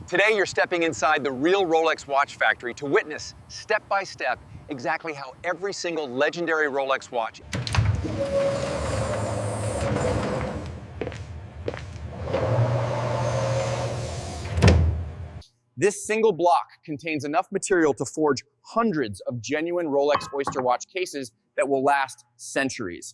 Today, you're stepping inside the real Rolex watch factory to witness, step by step, exactly how every single legendary Rolex watch This single block contains enough material to forge hundreds of genuine Rolex Oyster watch cases that will last centuries.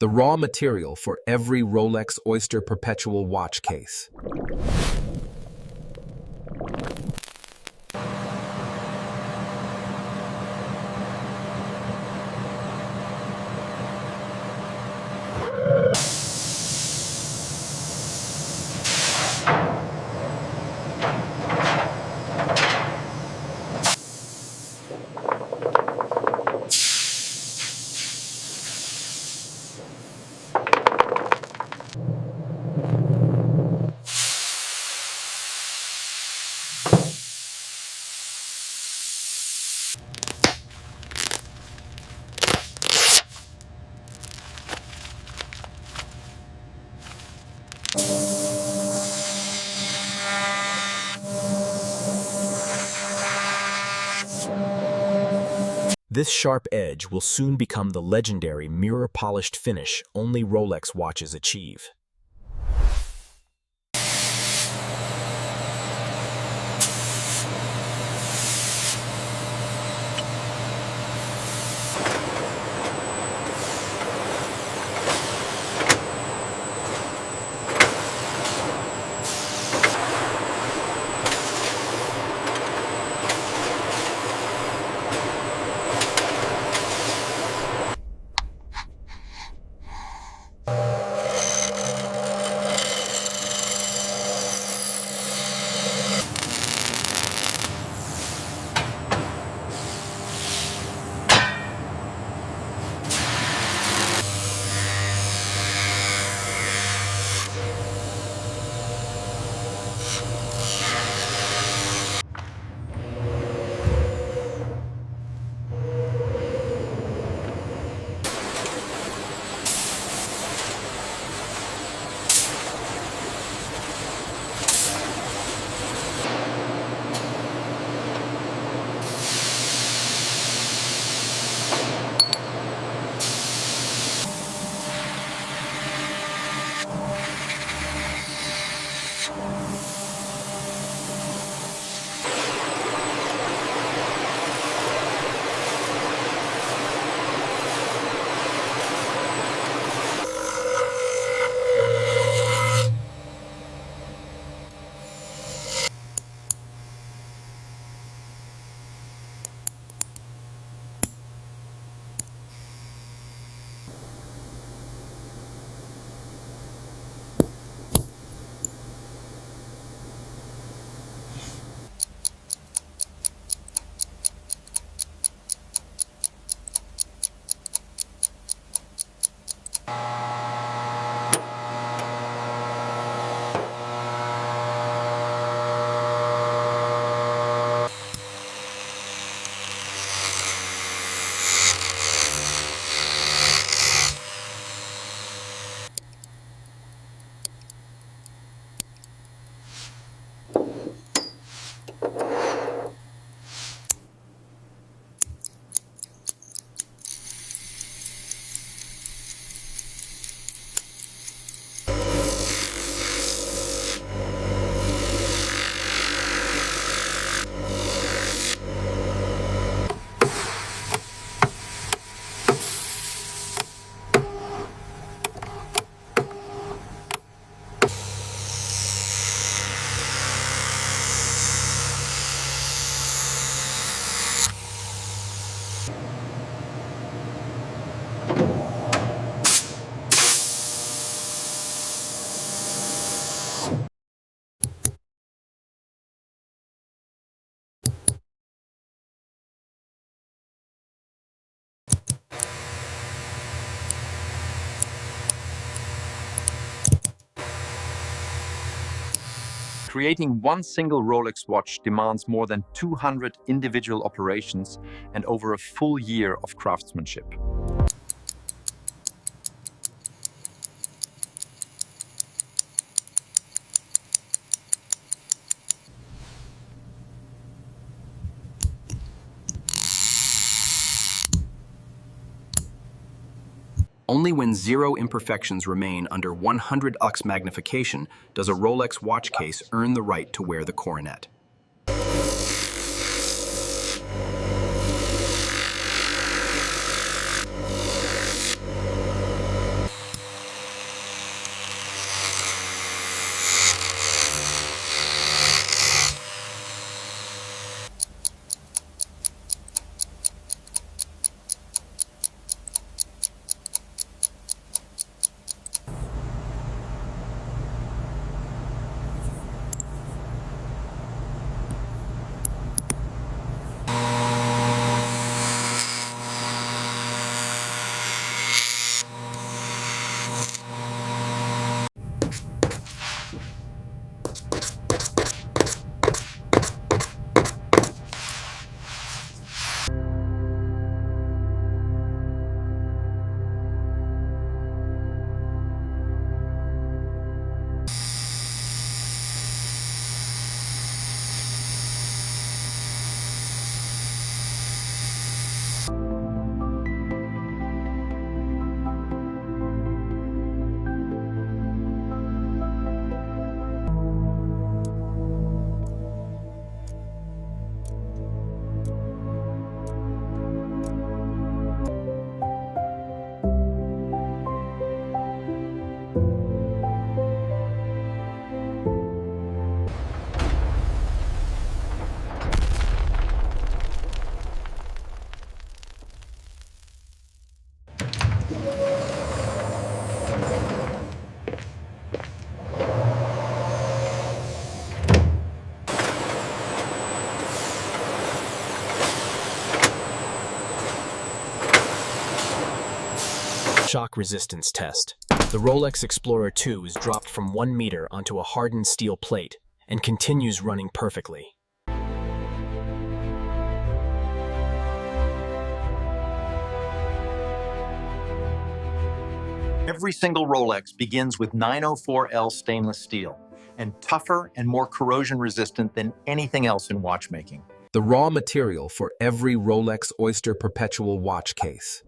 The raw material for every Rolex Oyster perpetual watch case. This sharp edge will soon become the legendary mirror-polished finish only Rolex watches achieve. Creating one single Rolex watch demands more than 200 individual operations and over a full year of craftsmanship. Only when 0 imperfections remain under 100x magnification does a Rolex watch case earn the right to wear the coronet. Shock resistance test. The Rolex Explorer 2 is dropped from 1 meter onto a hardened steel plate and continues running perfectly. Every single Rolex begins with 904L stainless steel, and tougher and more corrosion resistant than anything else in watchmaking. The raw material for every Rolex Oyster perpetual watch case.